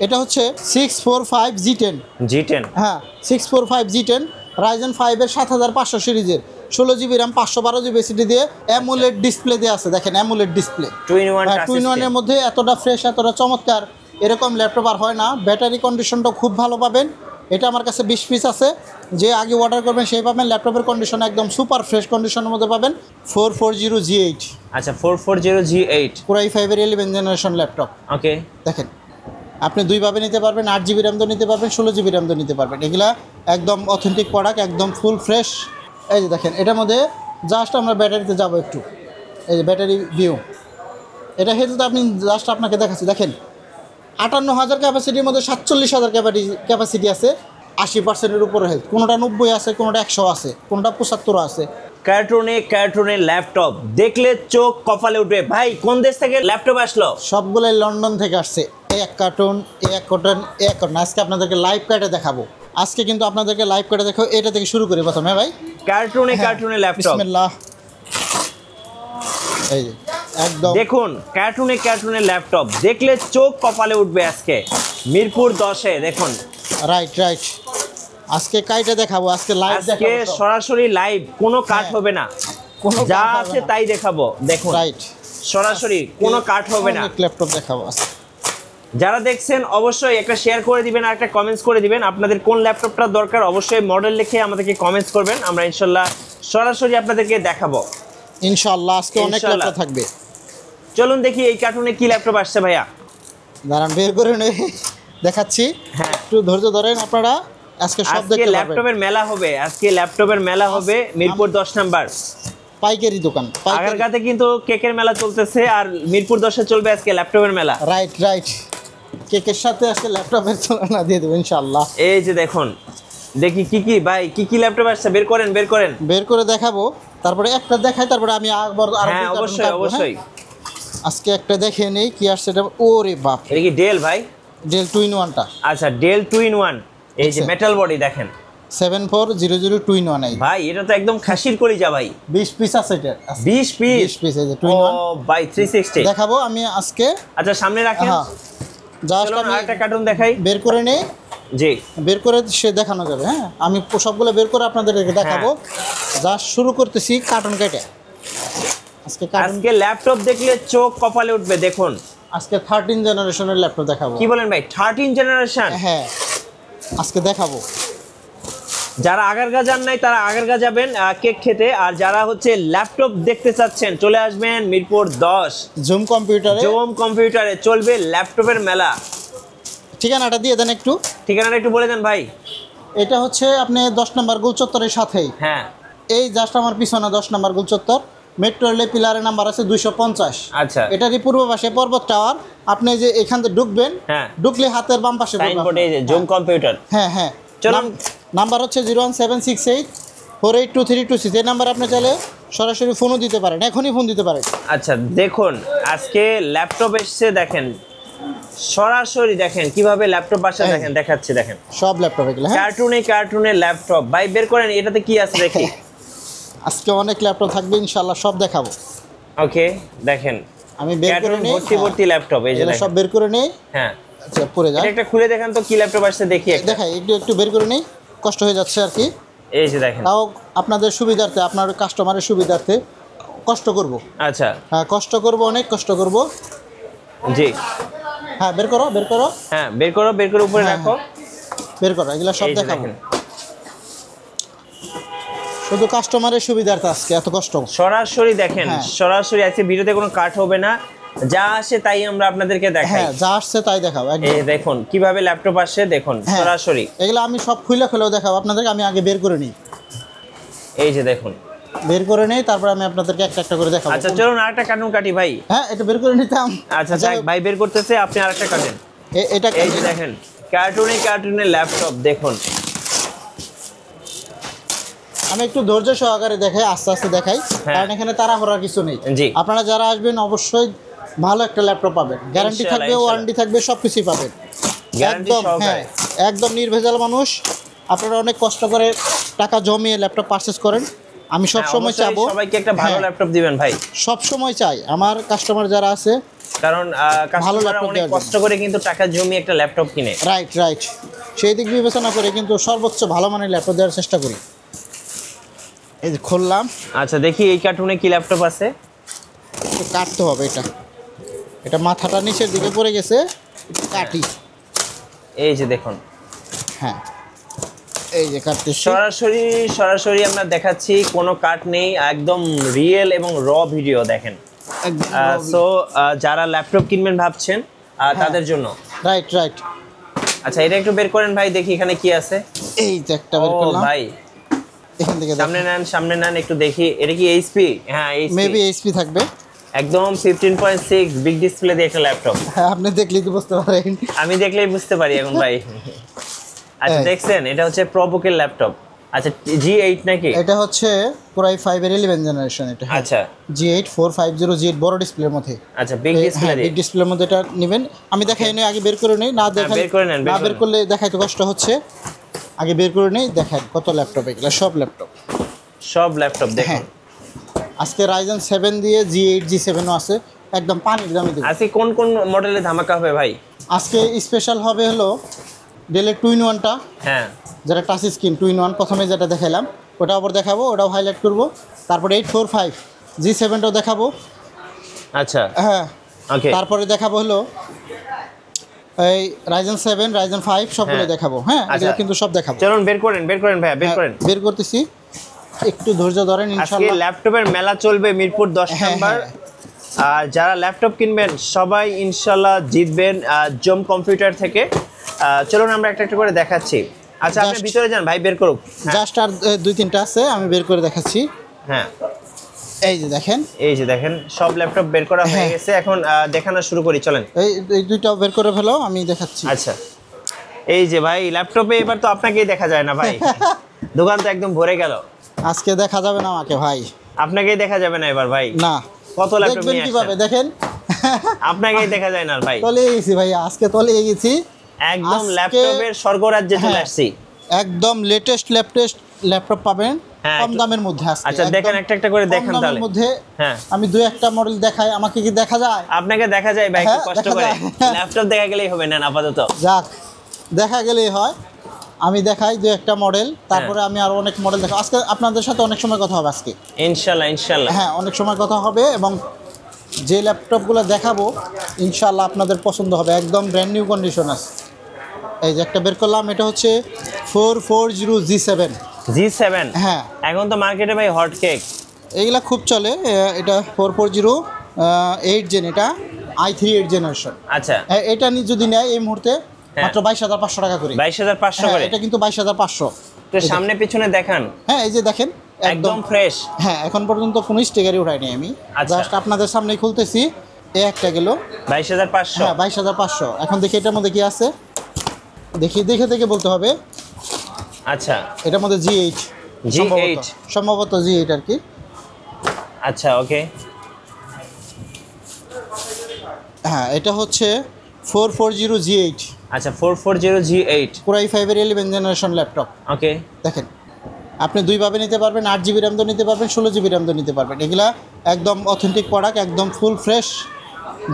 এটা হচ্ছে 645 G10 G10 হ্যাঁ 645 G10 Ryzen 5 এর 7500 সিরিজের 16GB RAM 512GB SSD দিয়ে অ্যামোলেড ডিসপ্লে দিয়ে আছে দেখেন অ্যামোলেড ডিসপ্লে 2-in-1 এর মধ্যে এতটা ফ্রেশ এতটা চমৎকার এরকম ল্যাপটপ আর হয় না ব্যাটারি কন্ডিশনটা খুব ভালো পাবেন এটা আমার কাছে 20 পিস আছে যে আগে অর্ডার করবেন সেই পাবেন ল্যাপটপের কন্ডিশন একদম সুপার ফ্রেশ কন্ডিশনের মধ্যে পাবেন 440G8 আচ্ছা 440G8 Core i5 এর 11 জেনারেশন ল্যাপটপ ওকে দেখেন আপনি দুইভাবে নিতে পারবেন 8GB RAM তো নিতে পারবেন 16GB RAM তো নিতে পারবেন এগুলা একদম অথেন্টিক প্রোডাক্ট একদম ফুল ফ্রেশ এই যে দেখেন এটার মধ্যে জাস্ট আমরা ব্যাটারিতে যাব একটু এই যে ব্যাটারি ভিউ এটা হেলথ আপনি জাস্ট আপনাকে দেখাচ্ছি দেখেন 58,000 ক্যাপাসিটির মধ্যে 47,000 ক্যাপাসিটি আছে 80%-এর উপরে হেলথ কোনোটা 90 আছে কোনোটা 100 আছে কোনোটা 75 আছে কার্টুনে ল্যাপটপ দেখলে চোখ কপালে উঠবে ভাই কোন দেশ থেকে ল্যাপটপ আসলো সবগুলোই লন্ডন থেকে আসছে এক কার্টুন আজকে আপনাদেরকে লাইভ কার্টে দেখাবো আজকে কিন্তু আপনাদেরকে লাইভ কার্টে দেখো এটা থেকে শুরু করি প্রথমে ভাই কার্টুনে ল্যাপটপ বিসমিল্লাহ এই যে একদম দেখুন কার্টুনে ল্যাপটপ দেখলে চোখ কপালে উঠবে আজকে মিরপুর 10-এ দেখুন রাইট আজকে কাইটা দেখাবো আজকে লাইভ দেখাবো আজকে সরাসরি লাইভ কোনো কাট হবে না যা আছে তাই দেখাবো দেখুন রাইট সরাসরি কোনো কাট হবে না ল্যাপটপ দেখাবো আজকে যারা দেখছেন অবশ্যই একটা শেয়ার করে দিবেন আর একটা কমেন্টস করে দিবেন আপনাদের কোন ল্যাপটপটা দরকার অবশ্যই মডেল লিখে আমাদেরকে কমেন্টস করবেন আমরা ইনশাআল্লাহ সরাসরি আপনাদেরকে দেখাবো ইনশাআল্লাহ আজকে অনেক ল্যাপটপ থাকবে চলুন দেখি এই কার্টুনে কি ল্যাপটপ আসছে ভাইয়া দাঁড়ান বের করে দেখাচ্ছি হ্যাঁ একটু ধৈর্য ধরেন আপনারা আজকে সব দেখতে পারবেন ল্যাপটপের মেলা হবে আজকে ল্যাপটপের মেলা হবে মিরপুর 10 নাম্বার পাইকারি দোকান আগারগাঁতে কিন্তু কেকের মেলা চলতেছে আর মিরপুর 10-এ চলবে আজকে ল্যাপটপের মেলা রাইট কেকের সাথে আজকে ল্যাপটপের তুলনা দিয়ে দেবো ইনশাআল্লাহ এই যে দেখুন দেখি কি ভাই কি ল্যাপটপ আসছে বের করেন করে দেখাবো তারপরে একটা দেখাই তারপরে আমি হ্যাঁ অবশ্যই আজকে একটা দেখে নেই কি আসছে এটা ওরে বাপ এটা কি ডেল ভাই ডেল 2-in-1টা আচ্ছা ডেল 2-in-1 এই যে মেটাল বডি দেখেন 7400 2-in-1 ভাই এটা তো একদম খাসির কলিজা ভাই 20 পিস আছে এটা 20 পিস এই যে 2-in-1 ও ভাই 360 দেখাবো আমি আজকে আচ্ছা সামনে রাখেন জাস্ট আমি একটা কার্টুন দেখাই বের করে নেই জি বের করে সে দেখানো যাবে হ্যাঁ আমি সবগুলো বের করে আপনাদেরকে দেখাবো জাস্ট শুরু করতেছি কার্টুন কেটে আজকে ল্যাপটপ দেখলে চোখ কপালে উঠবে দেখুন আজকে 13 জেনারেশনের ল্যাপটপ দেখাবো কি বলেন ভাই 13 জেনারেশন হ্যাঁ আজকে দেখাবো যারা আগারগা যান নাই তারা আগারগা যাবেন কেক খেতে আর যারা হচ্ছে ল্যাপটপ দেখতে চাচ্ছেন চলে আসবেন মিরপুর 10 জুম কম্পিউটারে চলবে ল্যাপটপের মেলা ঠিকানাটা দিয়ে দেন ঠিকানাটা একটু বলে দেন ভাই এটা হচ্ছে আপনি 10 নম্বর গোলচত্বরের সাথেই হ্যাঁ এই জাস্ট আমার পিছনে 10 নম্বর গোলচত্বর মেট্রো রেলের পিলারের নাম্বার আছে 250 আচ্ছা এটারই পূর্ব পাশে পর্বত টাওয়ার আপনি যে এখান থেকে ঢুকবেন ঢুকলে হাতের বাম পাশে সাইনবোর্ডে এই যে জুম কম্পিউটার হ্যাঁ চলুন নাম্বার হচ্ছে 01768 482326 এই নাম্বার আপনি চাইলে সরাসরি ফোনও দিতে পারেন এখনই ফোন দিতে পারেন আচ্ছা দেখুন আজকে ল্যাপটপ এসেছে দেখেন সরাসরি দেখেন কিভাবে ল্যাপটপ আসে দেখাচ্ছি দেখেন সব ল্যাপটপ এগুলো কার্টুনে ল্যাপটপ ভাই বের করেন এটাতে কি আছে দেখি আজকে অনেক ল্যাপটপ থাকবে ইনশাআল্লাহ সব দেখাবো ওকে দেখেন আমি বের করে নেই ভর্তি ল্যাপটপ এই যে সব বের করে নেই হ্যাঁ আচ্ছা পড়ে যায় এটা খুলে দেখেন তো কি ল্যাপটপ আসছে দেখি দেখাই একটু বের করে নেই কষ্ট হয়ে যাচ্ছে আর কি এই যে দেখেন তাও আপনাদের সুবিধার্থে আপনার কাস্টমারের সুবিধার্থে কষ্ট করব আচ্ছা হ্যাঁ কষ্ট করব অনেক কষ্ট করব জি হ্যাঁ বের করো হ্যাঁ বের করে উপরে রাখো বের করো এগুলা সব দেখাবো শুধু কাস্টমারের সুবিধার্থে আজকে এত কষ্ট সরাসরি দেখেন সরাসরি আজকে ভিডিওতে কোনো কাট হবে না যা আসে তাই আমরা আপনাদেরকে দেখাই হ্যাঁ যা আসছে তাই দেখাবো এই দেখুন কিভাবে ল্যাপটপ আসে দেখুন সরাসরি এগুলা আমি সব খুলেও দেখাবো আপনাদেরকে আমি আগে বের করে নিই এই যে দেখুন বের করে নেই তারপর আমি আপনাদেরকে একটা করে দেখাবো আচ্ছা চলুন আরেকটা কার্টুন কাটি ভাই হ্যাঁ এটা বের করে নিতাম আচ্ছা ভাই বের করতেছে আপনি আরেকটা কাটেন এটা এই যে দেখেন কার্টুনে ল্যাপটপ দেখুন আমি একটু ধৈর্য সহকারে দেখাই আস্তে আস্তে দেখাই কারণ এখানে তাড়াহুড়ার কিছু নেই আপনারা যারা আসবেন অবশ্যই ভালো একটা ল্যাপটপ পাবেন গ্যারান্টি থাকবে ওয়ারেন্টি থাকবে সবকিছুই পাবেন একদম নির্ভেজাল মানুষ আপনারা অনেক কষ্ট করে টাকা জমিয়ে ল্যাপটপ পারচেজ করেন আমি সব সময় চাইবো সবাইকে একটা ভালো ল্যাপটপ দিবেন ভাই সব সময় চাই আমার কাস্টমার যারা আছে কারণ কাস্টমাররা laptop অনেক দেওয়ার কষ্ট করে কিন্তু টাকা জমিয়ে একটা ল্যাপটপ কিনে। রাইট রাইট, সেই দিক বিবেচনা করে কিন্তু সর্বোচ্চ ভালো মানের ল্যাপটপ দেওয়ার চেষ্টা করি। এই যে খুললাম, আচ্ছা দেখি এই কার্টুনে কি ল্যাপটপ আছে। একটু কাটতে হবে এটা, এটা মাথাটা নিচের দিকে পড়ে গেছে, একটু কাটি। এই যে দেখুন, হ্যাঁ এই যে কাটতেছি। সরাসরি আমরা দেখাচ্ছি, কোনো কাট নেই, একদম রিয়েল এবং র ভিডিও দেখেন। সো যারা ল্যাপটপ কিনবেন ভাবছেন তাদের জন্য। Right right. আচ্ছা এটা একটু বের করেন ভাই, দেখি এখানে কি আছে। এই যে একটা বের ও করলাম ভাই, এখান থেকে, সামনে নেন একটু দেখি। এটা কি এইচপি? হ্যাঁ এইচপি, মেবি এইচপি থাকবে। একদম 15.6 বিগ ডিসপ্লে দিয়ে একটা ল্যাপটপ। হ্যাঁ আপনি দেখলেই তো বুঝতে পারেন। আমি দেখলেই বুঝতে পারি এখন ভাই। আচ্ছা দেখছেন, এটা হচ্ছে প্রোবুকের ল্যাপটপ। আচ্ছা G8 নাকি? এটা হচ্ছে পুরাই 5 এর 11 জেনারেশন এটা। আচ্ছা G8 450 G8 বড় ডিসপ্লের মধ্যে। আচ্ছা বিগ ডিসপ্লে বিগ ডিসপ্লের মধ্যে এটা নেবেন। আমি দেখাই নেই, আগে বের করে নেই, না দেখাই বের করে নেন, না বের করলে দেখাইতে কষ্ট হচ্ছে। আগে বের করে নেই, দেখাই কত ল্যাপটপ এগুলো, সব ল্যাপটপ দেখুন। হ্যাঁ আজকে Ryzen 7 দিয়ে G8 G7 ও আছে, একদম পানির দামে দেব। আজকে কোন কোন মডেলে ধামাকা হবে ভাই? আজকে স্পেশাল হবে হলো ডেলের 2-in-1টা, হ্যাঁ যেটা টাচ স্ক্রিন 2-in-1, প্রথমে যেটা দেখালাম ওটা আবার দেখাবো, ওটাও হাইলাইট করব। তারপরে 845 G7টাও দেখাবো। আচ্ছা হ্যাঁ ওকে, তারপরে দেখাবো হলো এই Ryzen 7 Ryzen 5 সবগুলো হ্যাঁ। দেখাবো। হ্যাঁ আচ্ছা। এগুলো কিন্তু সব দেখাবো। চলুন বের করেন ভাইয়া, বের করেন। বের করতেছি, একটু ধৈর্য ধরেন আজকে ইনশাআল্লাহ। ল্যাপটপের মেলা চলবে মিরপুর 10 হ্যাঁ, নাম্বার। হ্যাঁ। আর যারা ল্যাপটপ কিনবেন সবাই ইনশাল্লাহ জিতবেন জম কম্পিউটার থেকে। চলুন আমরা একটা একটা করে দেখাচ্ছি। আচ্ছা আপনি Just- ভিতরে যান ভাই, বের করুক। জাস্ট আর 2-3টা আছে, আমি বের করে দেখাচ্ছি। হ্যাঁ এই যে দেখেন, এই যে দেখেন সব ল্যাপটপ বের করা হয়ে হ্যাঁ। গেছে, এখন দেখানো শুরু করি চলেন। এই দুইটাও বের করে ফেলো, আমি দেখাচ্ছি। আচ্ছা এই যে ভাই ল্যাপটপে এবার তো আপনাকেই দেখা যায় না ভাই, দোকান তো একদম ভরে গেল। আজকে দেখা যাবে না আমাকে ভাই, আপনাকেই দেখা যাবে না এবার ভাই। না কত ল্যাপটপ দেখবেন নিয়ে কিভাবে আসছেন? দেখেন। আপনাকেই দেখা যায় না ভাই, তলিয়ে গেছি ভাই, আজকে তলিয়ে গেছি একদম আজকে- ল্যাপটপের স্বর্গরাজ্যে চলে হ্যাঁ, আসছি। একদম লেটেস্ট ল্যাপটপ পাবেন হ্যাঁ, কম একটু- দামের মধ্যে আজকে। আচ্ছা, একদম দেখেন একটা একটা করে কম দেখান দামের তাহলে। মধ্যে। হ্যাঁ। আমি 2-1টা মডেল দেখাই, আমাকে কি দেখা যায়? আপনাকে দেখা যায় ভাই, একটু হ্যাঁ, কষ্ট দেখা করে। যায়। ল্যাপটপ দেখা গেলেই হবে না আপাতত। যাক, দেখা গেলেই হয়। আমি দেখাই 2-1টা মডেল, তারপরে আমি আরো অনেক মডেল দেখাবো। আজকে আপনাদের সাথে অনেক সময় কথা হবে আজকে। ইনশাল্লাহ হ্যাঁ অনেক সময় কথা হবে, এবং যে ল্যাপটপগুলো দেখাবো ইনশাআল্লাহ আপনাদের পছন্দ হবে, একদম ব্র্যান্ড নিউ কন্ডিশন আছে। এই যে একটা বের করলাম, এটা হচ্ছে 440 G7। G7 হ্যাঁ এখন তো মার্কেটে ভাই হট কেক। এইগুলা খুব চলে। এটা 440 8 জেন, এটা i3 8 জেনারেশন। আচ্ছা এটা যদি নেয় এই মুহূর্তে হ্যাঁ। মাত্র 22,500 টাকা করে। 22,500 হ্যাঁ, করে। এটা কিন্তু 22,500। তো সামনে পিছনে দেখান, হ্যাঁ এই যে দেখেন একদম ফ্রেশ। হ্যাঁ এখন পর্যন্ত কোনো স্টিকারই উঠাইনি আমি, আচ্ছা। জাস্ট আপনাদের সামনেই খুলতেছি। এই একটা গেল 22,500। হ্যাঁ 22,500। এখন দেখি এটার মধ্যে কি আছে, দেখে বলতে হবে। আচ্ছা এটার মধ্যে G8 G8 সম্ভবত G8 আর কি। আচ্ছা ওকে, হ্যাঁ এটা হচ্ছে 440 G8, আচ্ছা 440 G8 পুরাই 5 এর 11 জেনারেশন ল্যাপটপ। ওকে। দেখেন আপনি দুইভাবে নিতে পারবেন, 8GB র্যাম দিয়ে নিতে পারবেন, 16GB র্যাম দিয়ে নিতে পারবেন। এগুলা একদম অথেন্টিক প্রোডাক্ট, একদম ফুল ফ্রেশ।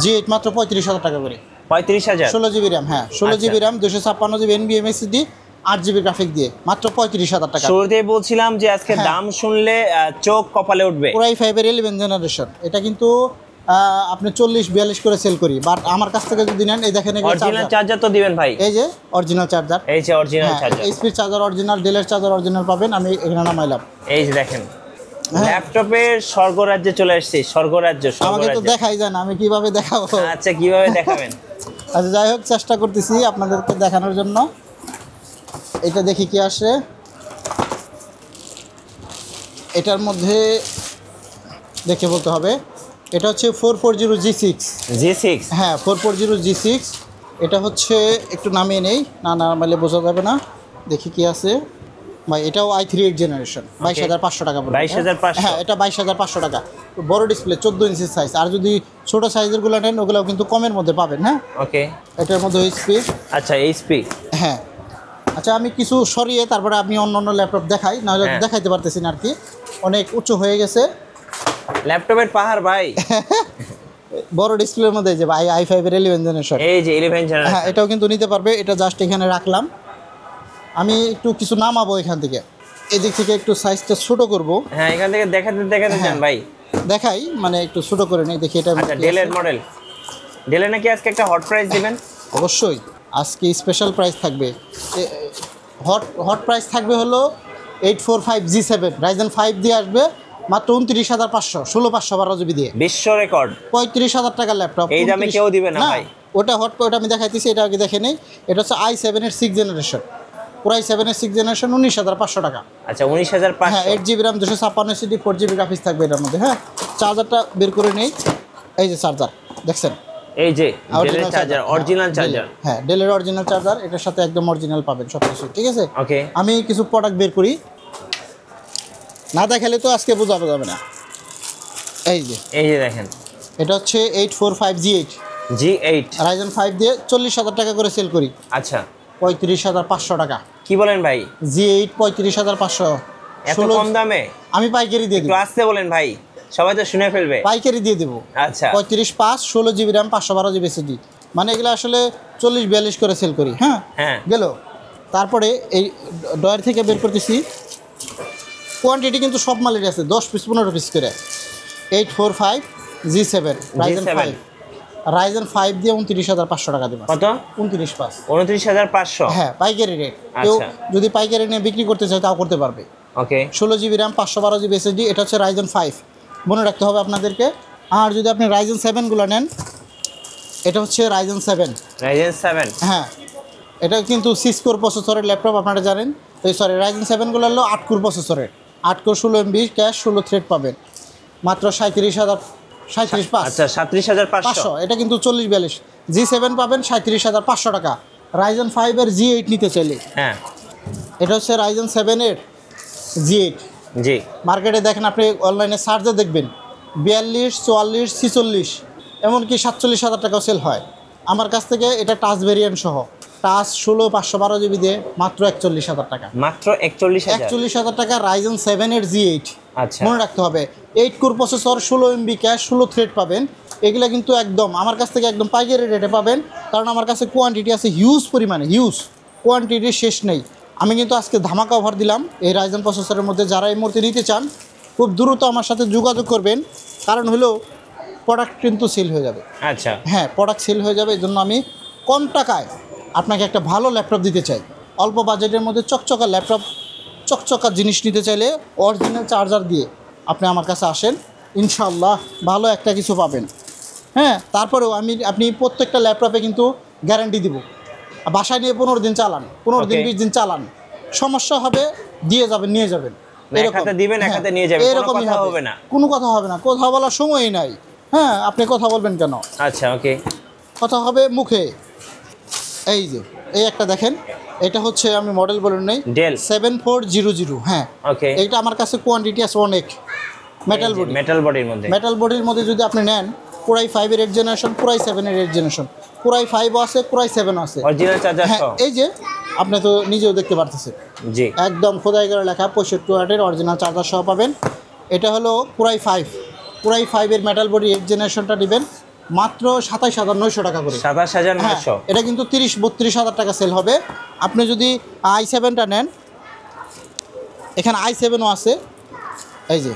G8 মাত্র 35,000 টাকা করে। 35,000। 16GB র্যাম, হ্যাঁ 16GB RAM, 256GB NVMe SSD, 8GB graphic দিয়ে মাত্র 35,000 টাকা। শুরুতেই বলছিলাম যে আজকে হ্যাঁ। দাম শুনলে চোখ কপালে উঠবে। পুরাই 5 এর 11 জেনারেশন। এটা কিন্তু আপনি 40-42 করে সেল করি, বাট আমার কাছ থেকে যদি নেন এই দেখেন এগুলো অরিজিনাল চার্জার। চার্জার তো দিবেন ভাই, এই যে অরিজিনাল চার্জার, এই যে original charger, HP charger original, ডেলের চার্জার অরিজিনাল পাবেন। আমি এখানে নামাইলাম। এই যে দেখেন হ্যাঁ। ল্যাপটপের স্বর্গরাজ্যে চলে আসছে, স্বর্গরাজ্য। আমাকে তো দেখাই যায় না, আমি কিভাবে দেখাবো? আচ্ছা কিভাবে দেখাবেন? আচ্ছা যাই হোক, চেষ্টা করতেছি আপনাদেরকে দেখানোর জন্য। এটা দেখি কি আসে এটার মধ্যে, দেখে বলতে হবে। এটা হচ্ছে 440 G6। G6 হ্যাঁ 440 G6। এটা হচ্ছে একটু নামিয়ে নেই, না নামাইলে বোঝা যাবে না। দেখি কি আছে ভাই, এটাও i3 8 জেনারেশন, 22,500 টাকা পড়বে। 22,500 হ্যাঁ এটা 22,500 টাকা। বড় ডিসপ্লে 14 ইঞ্চি সাইজ, আর যদি ছোট সাইজেরগুলো নেন ওগুলোও কিন্তু কমের মধ্যে পাবেন। হ্যাঁ ওকে, এটার মধ্যে এইচপি। আচ্ছা এইচপি। হ্যাঁ আচ্ছা আমি কিছু সরিয়ে তারপরে আপনি অন্য ল্যাপটপ দেখাই, নাহলে হ্যাঁ। দেখাইতে পারতেছি না আর কি, অনেক উঁচু হয়ে গেছে। ল্যাপটপের পাহাড় ভাই। বড় ডিসপ্লের মধ্যে যে i5 এর 11 জেনারেশন, এই যে 11 হ্যাঁ জেনারেশন। এটাও কিন্তু নিতে পারবে। এটা জাস্ট এখানে রাখলাম। আমি একটু কিছু নামাবো এখান থেকে, এদিক থেকে একটু সাইজটা ছোট করব। হ্যাঁ, এখান থেকে দেখাতে দেখাতে যান ভাই। দেখাই, মানে একটু ছোট করে নেই, দেখি এটা আচ্ছা, ডেলের মডেল। ডেলে নাকি আজকে একটা হট প্রাইস দিবেন? অবশ্যই আজকে স্পেশাল প্রাইস থাকবে। হট প্রাইস থাকবে হলো 845G7 Ryzen 5 দিয়ে আসবে মাত্র 29,500, 16,500 12GB দিয়ে, বিশ্ব রেকর্ড। 35,000 টাকার ল্যাপটপ। এই দামে কেউ দিবে না ভাই। ওটা ওটা আমি দেখাইতেছি, এটা আগে দেখে নেই। এটা হচ্ছে i7 এর 6 জেনারেশন, পুরো i7 এর 6 জেনারেশন, 19,500 টাকা। আচ্ছা, 19,500। হ্যাঁ, 8GB RAM 256 CD 4GB graphics থাকবে এটার মধ্যে। হ্যাঁ, চার্জারটা বের করে নেই। এই যে চার্জার দেখছেন, এই যে ডেলের চার্জার, অরিজিনাল চার্জার। হ্যাঁ, ডেলের অরিজিনাল চার্জার, এটার সাথে একদম অরিজিনাল পাবেন সব কিছু, ঠিক আছে? ওকে, আমি কিছু প্রোডাক্ট বের করি, না দেখালে তো আজকে বোঝা যাবে না। এই যে দেখেন, এটা হচ্ছে 845G8 G8 Ryzen 5 দিয়ে 40,000 টাকা করে সেল করি। আচ্ছা, 35,500 টাকা। কি বলেন ভাই? G8 35,500। এত কম দামে? আমি পাইকারি দিয়ে একটু দেবো। আসতে বলেন ভাই, সবাই তো শুনে ফেলবে। পাইকারি দিয়ে দেবো। আচ্ছা, 35/5 16GB RAM 512GB SSD, মানে এগুলো আসলে 40-42 করে সেল করি। হ্যাঁ হ্যাঁ, গেল। তারপরে এই ডয়ার থেকে বের করতেছি, কোয়ান্টিটি কিন্তু সব মালের আছে, 10 পিস 15 পিস করে। 845G7 Ryzen 5, Ryzen 5 দিয়ে 29,500 টাকা দেবো। কত? 29,500। 29,500। হ্যাঁ, পাইকারি রেট। কেউ আচ্ছা। যদি পাইকারি নিয়ে বিক্রি করতে চায় তাও করতে পারবে। ওকে, 16GB RAM 512GB SSD, এটা হচ্ছে Ryzen 5, মনে রাখতে হবে আপনাদেরকে। আর যদি আপনি Ryzen 7গুলো নেন, এটা হচ্ছে Ryzen 7। Ryzen 7। হ্যাঁ, এটা কিন্তু 6 কোর প্রসেসরের ল্যাপটপ, আপনারা জানেন। Ryzen 7গুলো হলো 8 কোর প্রসেসরের, 8 কোর 16MB ক্যাশ, 16 থ্রেড পাবেন মাত্র 37,500। আচ্ছা, 37,500। এটা কিন্তু 40-42। G7 পাবেন 37,500 টাকা। Ryzen 5 এর G8 নিতে চাইলে, হ্যাঁ, এটা হচ্ছে Ryzen 7 এর G8। জি, মার্কেটে দেখেন, আপনি অনলাইনে সার্চে দেখবেন 42, 44, 46, এমনকি 47,000 টাকাও সেল হয়। আমার কাছ থেকে এটা টাচ ভেরিয়েন্ট সহ, টাচ 16 512GB দিয়ে মাত্র 41,000 টাকা। মাত্র 41,000। 41,000 টাকা Ryzen 7 এর G8। আচ্ছা, মনে রাখতে হবে 8 core processor, 16MB cash, 16 thread পাবেন। এগুলো কিন্তু একদম আমার কাছ থেকে একদম পাইকারি রেটে পাবেন, কারণ আমার কাছে কোয়ান্টিটি আছে হিউজ পরিমাণে, হিউজ কোয়ান্টিটি, শেষ নেই। আমি কিন্তু আজকে ধামাকা অফার দিলাম এই Ryzen প্রসেসরের মধ্যে। যারা এই মুহূর্তে নিতে চান খুব দ্রুত আমার সাথে যোগাযোগ করবেন, কারণ হলো প্রোডাক্ট কিন্তু সেল হয়ে যাবে। আচ্ছা, হ্যাঁ, প্রোডাক্ট সেল হয়ে যাবে, এই জন্য আমি কম টাকায় আপনাকে একটা ভালো ল্যাপটপ দিতে চাই। অল্প বাজেটের মধ্যে চকচকা ল্যাপটপ, চকচকা জিনিস নিতে চাইলে অরিজিনাল চার্জার দিয়ে আপনি আমার কাছে আসেন, ইনশাআল্লাহ ভালো একটা কিছু পাবেন। হ্যাঁ, তারপরেও আপনি প্রত্যেকটা ল্যাপটপে কিন্তু গ্যারান্টি দিব। বাসায় নিয়ে 15 দিন চালান, 15 দিন 20 দিন চালান, সমস্যা হবে দিয়ে যাবেন, নিয়ে যাবেন। এক হাতে দিবেন, এক হাতে নিয়ে যাবেন, কোনো এরকমই কথা হবে না। কোনো কথা হবে না, কথা বলার সময়ই নাই। হ্যাঁ, আপনি কথা বলবেন কেন? আচ্ছা, ওকে, কথা হবে মুখে। এই যে এই একটা দেখেন, এটা হচ্ছে, আমি মডেল বলে নেই, ডেল 7400। হ্যাঁ, ওকে, এইটা আমার কাছে কোয়ান্টিটি আছে অনেক। মেটাল বডি, মেটাল বডির মধ্যে, মেটাল বডির মধ্যে যদি আপনি নেন, পুরাই 5 এর 8 জেনারেশন, পুরাই 7 এর 8 জেনারেশন, পুরাই 5 আছে, পুরাই 7 আছে। অরিজিনাল চার্জার হ্যাঁ, সহ। এই যে আপনি তো নিজেও দেখতে পারতেছেন, জি, একদম খোদাই করে লেখা 65 ওয়াটের অরিজিনাল চার্জার সহ পাবেন। এটা হলো পুরাই 5, পুরাই 5 এর মেটাল বডি 8 জেনারেশনটা নেবেন মাত্র 27,900 টাকা করে। 27,900। হ্যাঁ, এটা কিন্তু 30-32,000 টাকা সেল হবে। আপনি যদি i7টা নেন, এখানে i7ও আছে, এই যে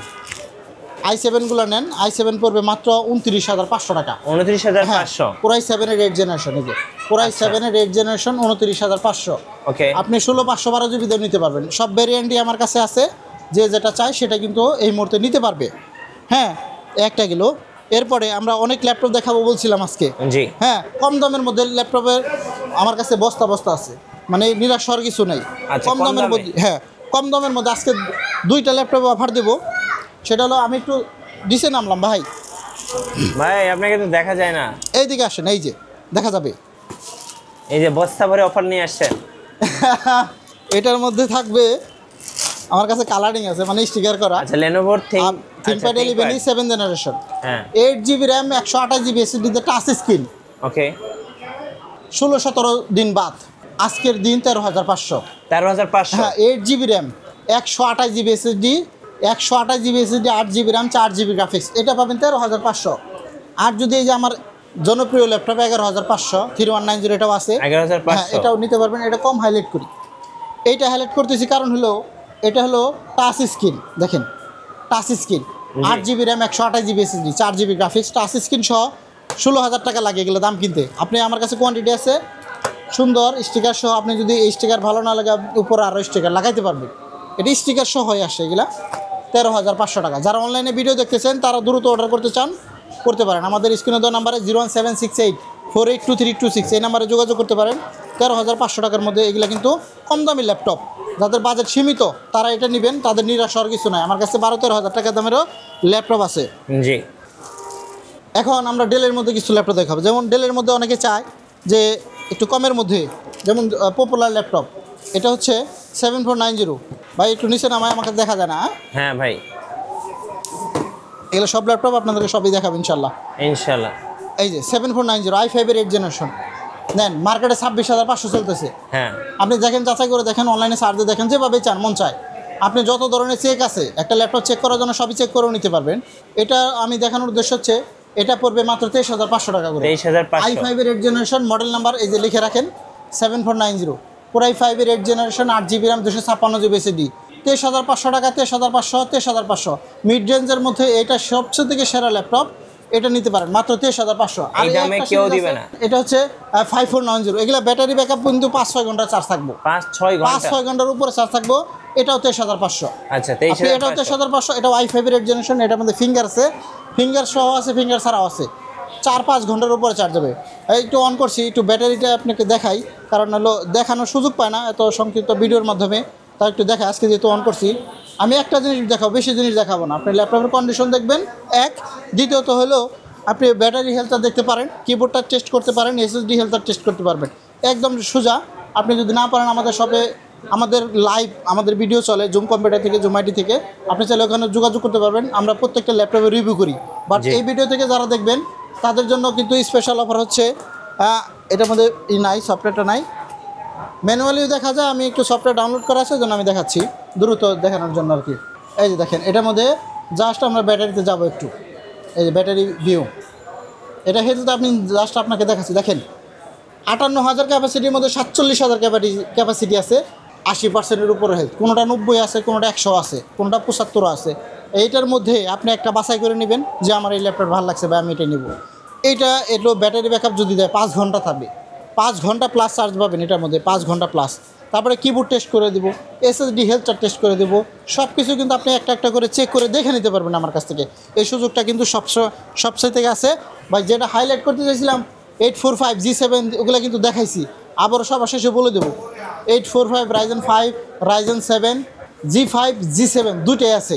i7গুলো নেন, i7 পড়বে মাত্র 29,500 টাকা। 29,500। পুরাই 7 এর 8 জেনারেশন, এই যে পুরাই 7 এর 8 জেনারেশন 29,500। ওকে, আপনি 16 512GB দিয়ে নিতে পারবেন। সব ভেরিয়েন্টই আমার কাছে আছে, যে যেটা চায় সেটা কিন্তু এই মুহূর্তে নিতে পারবে। হ্যাঁ, একটা গেল। এরপরে আমরা অনেক ল্যাপটপ দেখাবো বলছিলাম আজকে। জি, হ্যাঁ, কম দামের মধ্যে ল্যাপটপের আমার কাছে বস্তা বস্তা আছে, মানে নিরাশ হওয়ার কিছু নেই। আচ্ছা, কম দামের মধ্যে, হ্যাঁ কম দামের মধ্যে আজকে 2টা ল্যাপটপ অফার দেবো। সেটা হলো, আমি একটু নিচে নামলাম ভাই, ভাই আপনাকে তো দেখা যায় না। এইদিকে আসেন, এই যে দেখা যাবে। এই যে বস্তা ভরে অফার নিয়ে আসছেন। এটার মধ্যে থাকবে, আমার কাছে কালারিং আছে, মানে স্টিকার করা। আচ্ছা, Lenovo ThinkPad 11 7 জেনারেশন, হ্যাঁ, 8GB RAM 128GB SSD তে টাচ স্ক্রিন, ওকে, 16-17 দিন বাদ, আজকের দিন 13,500। 13,500। হ্যাঁ, 8GB RAM 128GB SSD, 128GB SSD, 8GB RAM, 4GB graphics, এটা পাবেন 13,500। আর যদি এই যে আমার জনপ্রিয় ল্যাপটপ 11,500 3190 এটাও আছে, 11,500 এটাও নিতে পারবেন। এটা কম হাইলাইট করি, এইটা হাইলাইট করতেছি কারণ হলো এটা হলো টাচ স্ক্রিন। দেখেন touch screen, 8 GB RAM, 128 GB SSD, 4 GB graphics, touch screen সহ 16,000 টাকা লাগে এগুলো দাম কিনতে। আপনি আমার কাছে কোয়ান্টিটি আছে সুন্দর স্টিকার সহ, আপনি যদি এই স্টিকার ভালো না লাগে উপরে আরও স্টিকার লাগাইতে পারবেন। এটা স্টিকার সহ হয়ে আসে এগুলা 13,500 টাকা। যারা অনলাইনে ভিডিও দেখতেছেন তারা দ্রুত অর্ডার করতে চান করতে পারেন। আমাদের স্ক্রিনে দেওয়া নাম্বারে 01768482326 এই নাম্বারে যোগাযোগ করতে পারেন। 13,500 টাকার মধ্যে এগুলো কিন্তু কম দামি ল্যাপটপ। যাদের বাজেট সীমিত তারা এটা নেবেন, তাদের নিরাশ হওয়ার কিছু নাই। আমার কাছে 12-13,000 টাকা দামেরও ল্যাপটপ আছে। জি, এখন আমরা ডেলের মধ্যে কিছু ল্যাপটপ দেখাবো। যেমন ডেলের মধ্যে অনেকে চায় যে একটু কমের মধ্যে, যেমন পপুলার ল্যাপটপ এটা হচ্ছে 7490। ভাই একটু নিচে নামায়, আমাকে দেখা যায় না। হ্যাঁ ভাই, এগুলো সব ল্যাপটপ আপনাদেরকে সবই দেখাবো ইনশাল্লাহ। ইনশাল্লাহ। এই যে 7490 i5-এর 8th জেনারেশন নেন, মার্কেটে 26,500 চলতেছে। হ্যাঁ, আপনি দেখেন, যাচাই করে দেখেন, অনলাইনে সার্চ দিয়ে দেখেন, যেভাবে চান মন চায়। আপনি যত ধরনের চেক আছে একটা ল্যাপটপ চেক করার জন্য সবই চেক করেও নিতে পারবেন। এটা আমি দেখানোর উদ্দেশ্য হচ্ছে এটা পড়বে মাত্র 23,500 টাকা করে। 23,500 i5-এর 8th জেনারেশন, মডেল নাম্বার এই যে লিখে রাখেন 7490, পুরো i5-এর 8th generation, 8 GB RAM, 256 GB SSD, 23,500 টাকা। 23,500, 23,500 মিড রেঞ্জের মধ্যে এটা সবচেয়ে থেকে সেরা ল্যাপটপ। এটা নিতে পারেন মাত্র 23,500। এই দামে কেউ দিবে না। এটা হচ্ছে 5490। এগুলা ব্যাটারি ব্যাকআপ কিন্তু 5-6 ঘন্টা চার্জ থাকবো, 5-6 ঘন্টা, 5-6 ঘন্টার উপরে চার্জ থাকবো। এটাও 23,500। আচ্ছা, এটাও 23,500। এটাও i5-এর 8th জেনারেশন, এটার মধ্যে ফিঙ্গার আছে, ফিঙ্গার সহ আছে, ফিঙ্গার ছাড়াও আছে। 4-5 ঘন্টার উপরে চার্জ হবে। একটু অন করছি, একটু ব্যাটারিটা আপনাকে দেখাই, কারণ হলো দেখানোর সুযোগ পায় না এত সংক্ষিপ্ত ভিডিওর মাধ্যমে। তা একটু দেখা, আজকে যেহেতু অন করছি আমি একটা জিনিস দেখাবো, বেশি জিনিস দেখাবো না। আপনি ল্যাপটপের কন্ডিশন দেখবেন এক, দ্বিতীয়ত হলো আপনি ব্যাটারি হেলথটা দেখতে পারেন, কিবোর্ডটা টেস্ট করতে পারেন, SSD হেলথটা টেস্ট করতে পারবেন। একদম সোজা। আপনি যদি না পারেন আমাদের শপে, আমাদের লাইভ আমাদের ভিডিও চলে জুম কম্পিউটার থেকে, জুম আইটি থেকে, আপনি চাইলে ওখানে যোগাযোগ করতে পারবেন। আমরা প্রত্যেকটা ল্যাপটপে রিভিউ করি। বাট এই ভিডিও থেকে যারা দেখবেন তাদের জন্য কিন্তু স্পেশাল অফার হচ্ছে, এটার মধ্যে নাই, সফটওয়্যারটা নাই, ম্যানুয়ালিও দেখা যায়। আমি একটু সফটওয়্যার ডাউনলোড করা আছে, জন্য আমি দেখাচ্ছি দ্রুত দেখানোর জন্য আর কি। এই যে দেখেন, এটার মধ্যে জাস্ট আমরা ব্যাটারিতে যাব একটু। এই যে ব্যাটারি ভিউ, এটা হেলথটা আপনি জাস্ট আপনাকে দেখাচ্ছি। দেখেন 58,000 ক্যাপাসিটির মধ্যে 47,000 ক্যাপাসিটি আছে, 80%-এর উপরে হেলথ। কোনোটা 90 আছে, কোনোটা 100 আছে, কোনোটা 75 আছে। এইটার মধ্যে আপনি একটা বাছাই করে নেবেন যে আমার এই ল্যাপটপ ভালো লাগছে বা আমি এটা নেব। এইটা এলো ব্যাটারি ব্যাকআপ যদি দেয় 5 ঘন্টা থাকবে, 5 ঘন্টা প্লাস চার্জ পাবেন এটার মধ্যে, 5 ঘন্টা প্লাস। তারপরে কিবোর্ড টেস্ট করে দেবো, SSD হেলথটা টেস্ট করে দেবো। সব কিছু কিন্তু আপনি একটা একটা করে চেক করে দেখে নিতে পারবেন আমার কাছ থেকে। এই সুযোগটা কিন্তু সবসাই থেকে আছে ভাই। যেটা হাইলাইট করতে চাইছিলাম 845 G7, ওগুলো কিন্তু দেখাইছি, আবারও সবার শেষে বলে দেবো। 845 Ryzen 5, Ryzen 7, G5, G7 দুটোই আছে,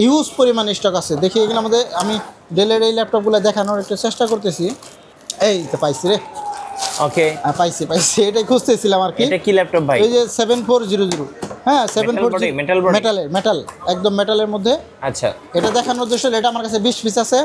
ইউজ পরিমাণ স্টক আছে। দেখি এগুলো আমাদের, আমি ডেলের এই ল্যাপটপগুলো দেখানোর একটা চেষ্টা করতেছি। এই তো পাইছি রে, ওকে, পাইছি, এটাই খুঁজতেছিলাম আর কি। এটা কি ল্যাপটপ ভাই? এই যে 7400, হ্যাঁ 7400 মেটাল, একদম মেটালের মধ্যে। আচ্ছা, এটা দেখানোর উদ্দেশ্য, এটা আমার কাছে 20 পিস আছে।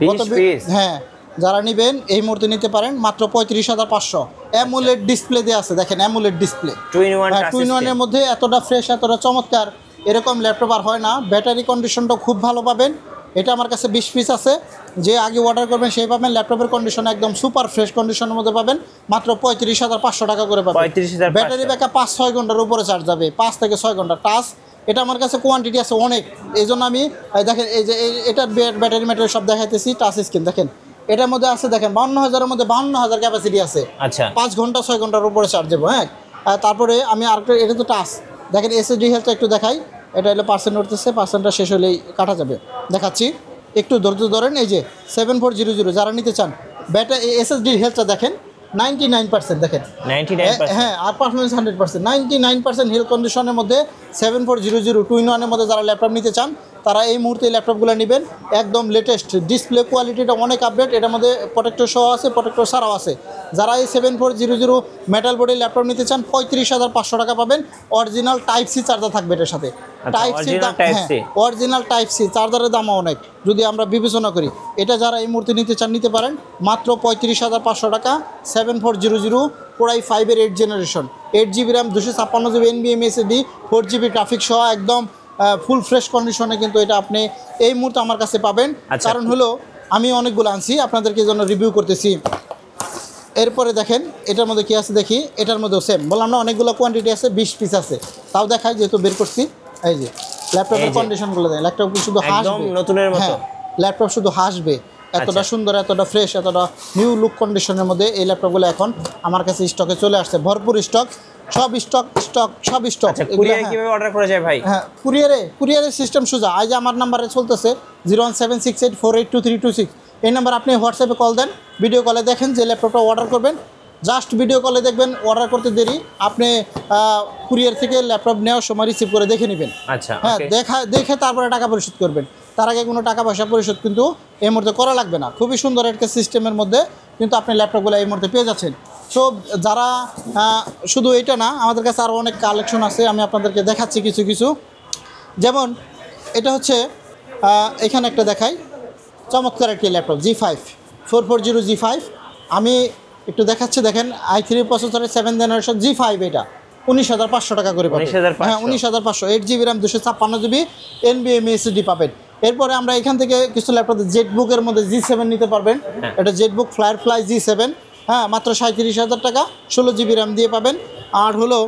20 পিস? হ্যাঁ, যারা নেবেন এই মুহূর্তে নিতে পারেন মাত্র 35,500। অ্যামোলেড ডিসপ্লে দেওয়া আছে, দেখেন অ্যামোলেড ডিসপ্লে, 2-in-1 এর মধ্যে এতটা ফ্রেশ, এতটা চমৎকার এরকম ল্যাপটপ আর হয় না। ব্যাটারি কন্ডিশনটাও খুব ভালো পাবেন। এটা আমার কাছে 20 পিস আছে, যে আগে অর্ডার করবেন সেই পাবেন। ল্যাপটপের কন্ডিশন একদম সুপার ফ্রেশ কন্ডিশনের মধ্যে পাবেন, মাত্র 35,500 টাকা করে পাবেন। 35,500। ব্যাটারি ব্যাকআপ 5-6 ঘন্টার উপরে চার্জ যাবে, 5 থেকে 6 ঘন্টা টাচ। এটা আমার কাছে কোয়ান্টিটি আছে অনেক, এই জন্য আমি দেখেন এই যে এটার ব্যাটারি ম্যাটারি সব দেখাইতেছি। টাচ স্ক্রিন দেখেন, এটার মধ্যে আছে দেখেন 52,000-এর মধ্যে 52,000 ক্যাপাসিটি আছে। আচ্ছা, 5 ঘন্টা 6 ঘন্টার উপরে চার্জ দেবো। হ্যাঁ, তারপরে আমি আরেকটা, এটা তো টাচ দেখেন, SSD হেলথটা একটু দেখাই। এটা হলো পার্সেন্ট উঠতেছে, পার্সেন্টটা শেষ হলেই কাটা যাবে, দেখাচ্ছি। একটু ধৈর্য ধরেন। এই যে 7400 যারা নিতে চান, ব্যাটারি SSD হেলথটা দেখেন 99% দেখেন, 99%। হ্যাঁ, আর পারফরমেন্স 100%, 99% হেলথ কন্ডিশনের মধ্যে 7400 2-in-1 মধ্যে যারা ল্যাপটপ নিতে চান তারা এই মুহূর্তে ল্যাপটপগুলো নেবেন। একদম লেটেস্ট, ডিসপ্লে কোয়ালিটিটা অনেক আপডেট। এটার মধ্যে প্রোটেক্টর সহ আছে, প্রোটেক্টর ছাড়াও আছে। যারা এই 7400 মেটাল বডির ল্যাপটপ নিতে চান 35,500 টাকা পাবেন। অরিজিনাল টাইপ সি চার্জার থাকবে এটার সাথে। Type C, original type C চার্জারের দামও অনেক যদি আমরা বিবেচনা করি। এটা যারা এই মুহূর্তে নিতে চান নিতে পারেন মাত্র 35,500 টাকা। 7400 Core i5-এর 8th generation, 8 GB RAM, 256 GB NVMe SSD, 4 GB graphics সহ একদম ফুল ফ্রেশ কন্ডিশনে কিন্তু এটা আপনি এই মুহূর্তে আমার কাছে পাবেন। কারণ হলো আমি অনেকগুলো আনছি আপনাদেরকে জন্য রিভিউ করতেছি। এরপরে দেখেন এটার মধ্যে কি আছে দেখি, এটার মধ্যেও সেম বললাম না অনেকগুলো কোয়ান্টিটি আছে, 20 পিস আছে, তাও দেখাই যেহেতু বের করছি। এই যে ল্যাপটপের কন্ডিশনগুলো দেয়, ল্যাপটপ শুধু হাসবে, নতুনের মতো, হ্যাঁ ল্যাপটপ শুধু হাসবে, এতটা সুন্দর, এতটা ফ্রেশ, এতটা নিউ লুক কন্ডিশনের মধ্যে এই ল্যাপটপগুলো এখন আমার কাছে স্টকে চলে আসছে, ভরপুর স্টক, সব স্টক। কুরিয়ারে কিভাবে অর্ডার করা যায় ভাই? হ্যাঁ কুরিয়ারের সিস্টেম সোজা, আজ আমার নাম্বারে চলতেছে 01768482326, এই নাম্বার আপনি হোয়াটসঅ্যাপে কল দেন, ভিডিও কলে দেখেন যে ল্যাপটপটা অর্ডার করবেন, জাস্ট ভিডিও কলে দেখবেন, র্ডার করতে দেরি, আপনি কুরিয়ার থেকে ল্যাপটপ নেওয়ার সময় রিসিভ করে দেখে নেবেন। আচ্ছা, হ্যাঁ দেখে তারপরে টাকা পরিশোধ করবেন, তার আগে কোনো টাকা পয়সা পরিশোধ কিন্তু এই মুহূর্তে করা লাগবে না। খুবই সুন্দর একটা সিস্টেমের মধ্যে কিন্তু আপনি ল্যাপটপগুলো এই মুহূর্তে পেয়ে যাচ্ছেন। সো যারা শুধু এটা না, আমাদের কাছে আরও অনেক কালেকশন আছে, আমি আপনাদেরকে দেখাচ্ছি কিছু। যেমন এটা হচ্ছে এখানে একটা দেখাই, চমৎকার একটি ল্যাপটপ G5 440 G5, আমি একটু দেখাচ্ছি, দেখেন i3 প্রসেসরের 7th জেনারেশন G5, এটা 19,500 টাকা করে পাবেন। হ্যাঁ 19,500, 8GB RAM 256GB NVMe SSD পাবেন। এরপরে আমরা এখান থেকে কিছু ল্যাপটপ জেটবুকের মধ্যে G7 নিতে পারবেন, এটা জেটবুক ফায়ারফ্লাই G7, হ্যাঁ মাত্র 37,000 টাকা, 16GB RAM দিয়ে পাবেন। আর হলো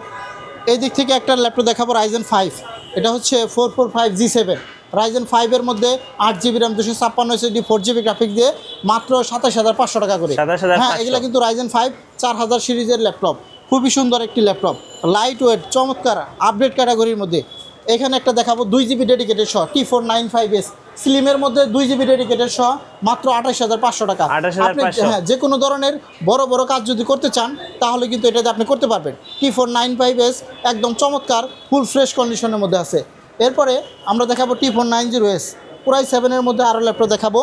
এই দিক থেকে একটা ল্যাপটপ দেখাবো Ryzen 5, এটা হচ্ছে 445 G7, Ryzen 5-এর মধ্যে 8GB RAM 256 SSD 4GB graphics দিয়ে মাত্র 27,500 টাকা করে। হ্যাঁ এগুলো কিন্তু Ryzen 5 4000 সিরিজের ল্যাপটপ, খুবই সুন্দর একটি ল্যাপটপ, লাইট ওয়েট, চমৎকার, আপডেট ক্যাটাগরির মধ্যে। এখানে একটা দেখাবো 2GB ডেডিকেটেড সহ T495S স্লিমের মধ্যে 2GB ডেডিকেটেড সহ মাত্র 28,500 টাকা। আপনি হ্যাঁ যে কোনো ধরনের বড় কাজ যদি করতে চান তাহলে কিন্তু এটাতে আপনি করতে পারবেন। T495S একদম চমৎকার, ফুল ফ্রেশ কন্ডিশনের মধ্যে আছে। এরপরে আমরা দেখাবো T490S, Core i7-এর মধ্যে আরও ল্যাপটপ দেখাবো।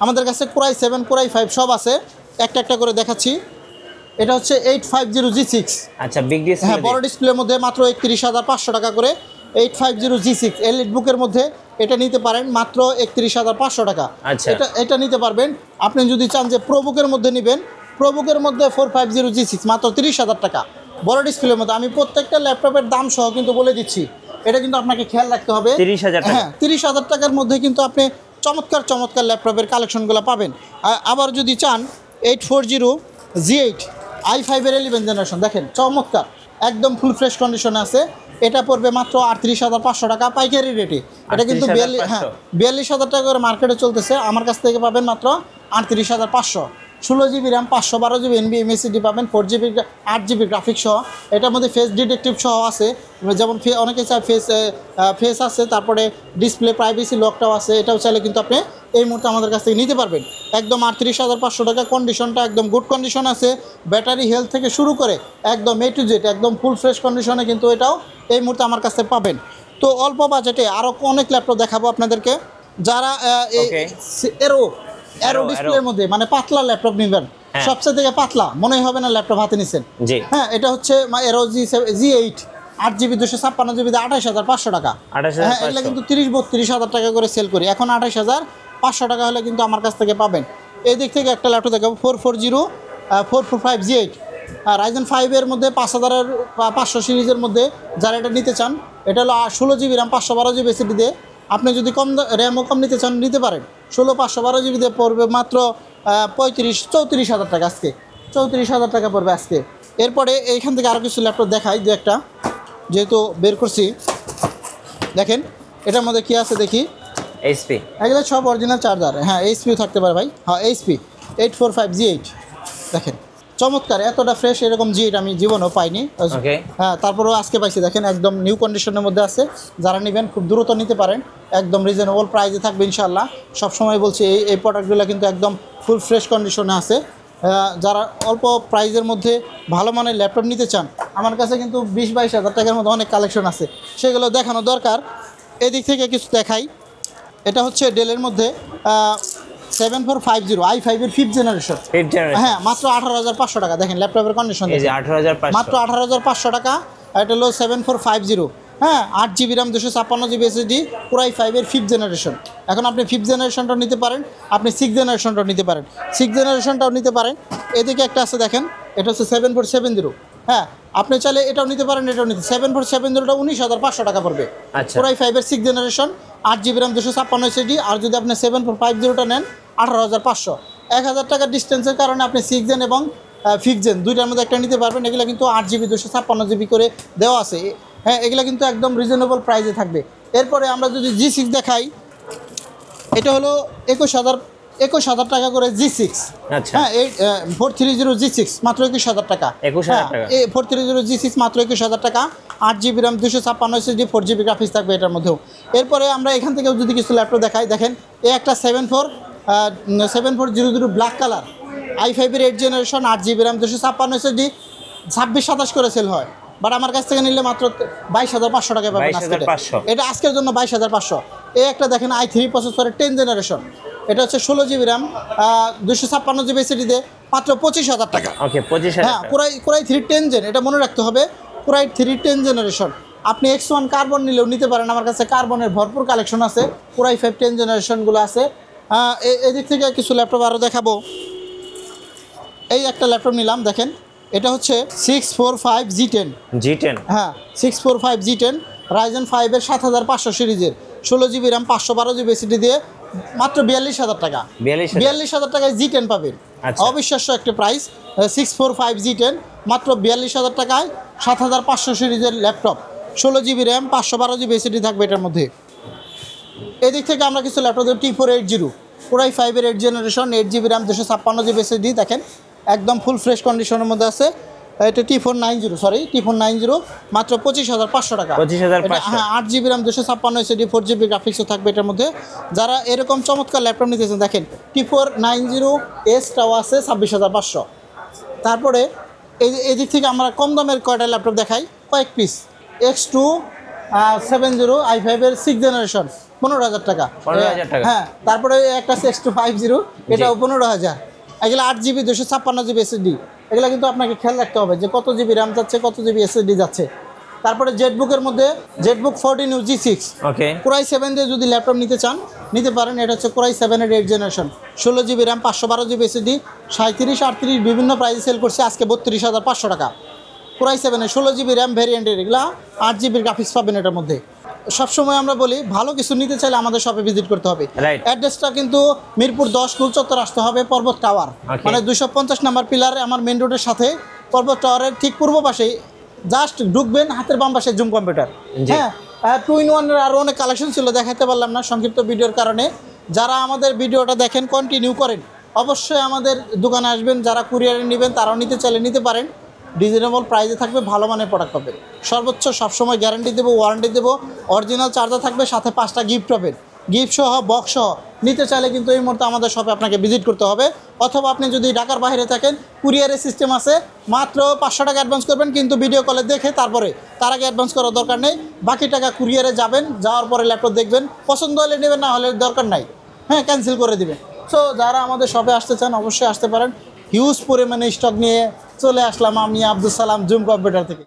আমাদের কাছে Core i7 Core i5 সব আছে, একটা করে দেখাচ্ছি। এটা হচ্ছে 850 G6, আচ্ছা বিগ ডিসপ্লে, হ্যাঁ বড় ডিসপ্লের মধ্যে মাত্র 31,500 টাকা করে। 850 G6 এলিট বুকের মধ্যে এটা নিতে পারেন মাত্র 31,500 টাকা। আচ্ছা এটা নিতে পারবেন। আপনি যদি চান যে প্রো বুকের মধ্যে নেবেন, প্রো বুকের মধ্যে 450 G6 মাত্র 30,000 টাকা, বড় ডিসপ্লের মধ্যে। আমি প্রত্যেকটা ল্যাপটপের দাম সহ কিন্তু বলে দিচ্ছি, এটা কিন্তু আপনাকে খেয়াল রাখতে হবে। 30,000 টাকা, হ্যাঁ 30,000 টাকার মধ্যে কিন্তু আপনি চমৎকার ল্যাপটপের কালেকশনগুলো পাবেন। আবার যদি চান 840 G8 i5-এর 11th জেনারেশন, দেখেন চমৎকার, একদম ফুল ফ্রেশ কন্ডিশনে আছে, এটা পড়বে মাত্র 38,500 টাকা পাইকারি রেটে। এটা কিন্তু 42,000 টাকা করে মার্কেটে চলতেছে, আমার কাছ থেকে পাবেন মাত্র 38,500। 16GB RAM 512GB NVMe SSD পাবেন, 4GB 8GB গ্রাফিক্স সহ, এটার মধ্যে ফেস ডিটেকটিভ সহ আছে, যেমন অনেকে চায় ফেস আছে, তারপরে ডিসপ্লে প্রাইভেসি লকটাও আছে, এটাও চাইলে কিন্তু আপনি এই মুহূর্তে আমাদের কাছ থেকে নিতে পারবেন। একদম 38,500 টাকা, কন্ডিশনটা একদম গুড কন্ডিশন আছে, ব্যাটারি হেলথ থেকে শুরু করে একদম A to Z একদম ফুল ফ্রেশ কন্ডিশনে কিন্তু এটাও এই মুহূর্তে আমার কাছে পাবেন। তো অল্প বাজেটে আরও অনেক ল্যাপটপ দেখাবো আপনাদেরকে, যারা এরো ডিসপ্লের মধ্যে মানে পাতলা ল্যাপটপ নেবেন, সবচেয়ে থেকে পাতলা মনে হবে না ল্যাপটপ হাতে নিচ্ছেন। হ্যাঁ এটা হচ্ছে এরো G8 8GB 256GB 28,500 টাকা। হ্যাঁ এগুলো কিন্তু 30-32,000 টাকা করে সেল করি, এখন 28,500 টাকা হলে কিন্তু আমার কাছ থেকে পাবেন। এই দিক থেকে একটা ল্যাপটপ দেখাবো 445 G8, Ryzen 5-এর মধ্যে 5,500 সিরিজের মধ্যে যারা এটা নিতে চান, এটা হলো 16GB RAM 512GB SSD দিয়ে। আপনি যদি কম র্যামও কম নিতে চান নিতে পারেন, 16/512GB দিয়ে পড়বে মাত্র 34,000 টাকা, আজকে 34,000 টাকা পড়বে আজকে। এরপরে এইখান থেকে আরও কিছু ল্যাপটপ দেখাই, দু একটা যেহেতু বের করছি। দেখেন এটার মধ্যে কী আছে দেখি, HP, এগুলো সব অরিজিনাল চার্জার, হ্যাঁ HP-ও থাকতে পারে ভাই, হ্যাঁ HP 845 G8, দেখেন চমৎকার, এতটা ফ্রেশ এরকম G8 আমি জীবনেও পাইনি। হ্যাঁ তারপরেও আজকে পাইছি, দেখেন একদম নিউ কন্ডিশনের মধ্যে আছে, যারা নেবেন খুব দ্রুত নিতে পারেন, একদম রিজনেবল প্রাইসে থাকবে ইনশাআল্লাহ। সবসময় বলছি এই প্রোডাক্টগুলো কিন্তু একদম ফুল ফ্রেশ কন্ডিশনে আছে। যারা অল্প প্রাইসের মধ্যে ভালো মানের ল্যাপটপ নিতে চান, আমার কাছে কিন্তু 20-22 হাজার টাকার মধ্যে অনেক কালেকশন আছে, সেগুলো দেখানো দরকার। এদিক থেকে কিছু দেখাই, এটা হচ্ছে ডেলের মধ্যে 7450 i5-এর 5th জেনারেশন, হ্যাঁ মাত্র 18,500 টাকা। দেখেন ল্যাপটপের কন্ডিশন মাত্র 18,500 টাকা। এটা হলো 7450, হ্যাঁ 8GB RAM 256GB SSD Core i5-এর 5th generation. এখন আপনি 5th জেনারেশনটাও নিতে পারেন, আপনি 6th জেনারেশনটাও নিতে পারেন, 6th জেনারেশনটাও নিতে পারেন। এদিকে একটা আছে দেখেন, এটা হচ্ছে 7470, হ্যাঁ আপনি চাইলে এটাও নিতে পারেন, এটাও নিতে। 7470টা 19,500 টাকা পড়বে, Core i5-এর 6th generation, 8GB RAM 256 SSD। আর যদি আপনি 7450টা নেন 18,500। 1000 টাকার ডিস্টেন্সের কারণে আপনি 6 জেন এবং 5th জেন দুইটার মধ্যে একটা নিতে পারবেন। এগুলো কিন্তু 8GB 256GB করে দেওয়া আছে। হ্যাঁ, এগুলো কিন্তু একদম রিজনেবল প্রাইসে থাকবে। এরপরে আমরা যদি G6 দেখাই, এটা হলো 21,000 টাকা করে G6। আচ্ছা, হ্যাঁ, এই 430 G6 মাত্র 21,000 টাকা। 21,000 টাকা। এই 430 G6 মাত্র 21,000 টাকা। 8GB RAM 256 SSD 4GB graphics থাকবে এটার মধ্যেও। এরপরে আমরা এখান থেকেও যদি কিছু ল্যাপটপ দেখাই, দেখেন এই একটা 7400 ব্ল্যাক কালার i5 এর 8th generation 8GB RAM 256 SSD 26-27 করে সেল হয়। বাট আমার কাছ থেকে নিলে মাত্র 22,500 টাকা পাবেন আজকে। 22,500 এটা আজকের জন্য 22,500। এই একটা দেখেন i3 প্রসেসরের 10th জেনারেশন, এটা হচ্ছে 16GB RAM 256GB SSD দিয়ে মাত্র 25,000 টাকা। ওকে, 25,000 হ্যাঁ, টাকা। কোরাই 3 10 জেন, এটা মনে রাখতে হবে, কোরাই 3 10 জেনারেশন। আপনি X1 কার্বন নিলেও নিতে পারেন, আমার কাছে কার্বনের ভরপুর কালেকশন আছে, কোরাই 5 10 জেনারেশনগুলো আছে। এদিক থেকে কিছু ল্যাপটপ আরও দেখাবো। এই একটা ল্যাপটপ নিলাম, দেখেন এটা হচ্ছে 645 G10। G10, হ্যাঁ, 645 G10 Ryzen 5 এর 7500 সিরিজের 16GB RAM 512GB SSD দিয়ে মাত্র 42,000 টাকা। 42,000 টাকায় G10 পাবেন। আচ্ছা। অবিশ্বাস্য একটা প্রাইস। 645 G10 মাত্র 42,000 টাকায় 7500 সিরিজের laptop, 16GB RAM 512GB SSD থাকবে এটার মধ্যে। এদিক থেকে আমরা কিছু ল্যাপটপ T480 কোরাই 5 এর 8th generation 8GB RAM 256GB SSD, দেখেন একদম ফুল ফ্রেশ কন্ডিশনের মধ্যে আছে। এটা T490 মাত্র 25,500 টাকা। 25,500। হ্যাঁ, 8GB RAM 256 SSD 4GB গ্রাফিক্সও থাকবে এটার মধ্যে। যারা এরকম চমৎকার ল্যাপটপ নিতেছেন, দেখেন T490Sটাও আছে 26,500। তারপরে এদিক থেকে আমরা কম দামের কয়টা ল্যাপটপ দেখাই, কয়েক পিস। X270 i5 এর 6th জেনারেশন 15,000 টাকা। 15,000 টাকা। হ্যাঁ, তারপরে একটা X250 এটাও 15,000। এগুলো 8GB 256GB SSD। এগুলো কিন্তু আপনাকে খেয়াল রাখতে হবে যে কত জিবি র্যাম যাচ্ছে, কত জিবি SSD যাচ্ছে। তারপরে জেটবুকের মধ্যে জেটবুক 14 G6 ওকে, কোরাই 7 দিয়ে যদি ল্যাপটপ নিতে চান নিতে পারেন। এটা হচ্ছে কোরাই 7 এর 8th generation 16GB RAM 512GB SSD 37-38 বিভিন্ন প্রাইসে সেল করছে আজকে 32,500 টাকা। কোরাই 7 এর 16GB RAM ভ্যারিয়েন্টের এগুলা 8GB গ্রাফিক্স পাবেন এটার মধ্যে। সবসময় আমরা বলি ভালো কিছু নিতে চাইলে আমাদের শপে ভিজিট করতে হবে। রাইট। অ্যাড্রেসটা কিন্তু মিরপুর 10 কুল চত্বর আসতে হবে, পর্বত টাওয়ার, মানে 250 নাম্বার পিলারে আমার মেন রোডের সাথে পর্বত টাওয়ারের ঠিক পূর্ব পাশেই জাস্ট ঢুকবেন, হাতের বাম পাশে জুম কম্পিউটার। হ্যাঁ, 2-in-1 এর আরও অনেক কালেকশন ছিল, দেখাতে পারলাম না সংক্ষিপ্ত ভিডিওর কারণে। যারা আমাদের ভিডিওটা দেখেন কন্টিনিউ করেন, অবশ্যই আমাদের দোকানে আসবেন। যারা কুরিয়ারে নেবেন তারাও নিতে চাইলে নিতে পারেন। রিজনেবল প্রাইসে থাকবে, ভালো মানের প্রোডাক্ট পাবেন। সর্বোচ্চ সবসময় গ্যারান্টি দেবো, ওয়ারেন্টি দেবো, অরিজিনাল চার্জার থাকবে, সাথে 5টা গিফট পাবেন। গিফট সহ বক্স সহ নিতে চাইলে কিন্তু এই মুহূর্তে আমাদের শপে আপনাকে ভিজিট করতে হবে। অথবা আপনি যদি ঢাকার বাইরে থাকেন কুরিয়ারের সিস্টেম আছে, মাত্র 500 টাকা অ্যাডভান্স করবেন, কিন্তু ভিডিও কলে দেখে তারপরে, তার আগে অ্যাডভান্স করার দরকার নেই। বাকি টাকা কুরিয়ারে যাবেন, যাওয়ার পরে ল্যাপটপ দেখবেন, পছন্দ হলে নেবেন, না হলে দরকার নাই, হ্যাঁ ক্যান্সেল করে দিবেন। সো যারা আমাদের শপে আসতে চান অবশ্যই আসতে পারেন। হিউজ পরিমাণে স্টক নিয়ে চলে আসলাম আমি আব্দুল সালাম জুম কম্পিউটার থেকে।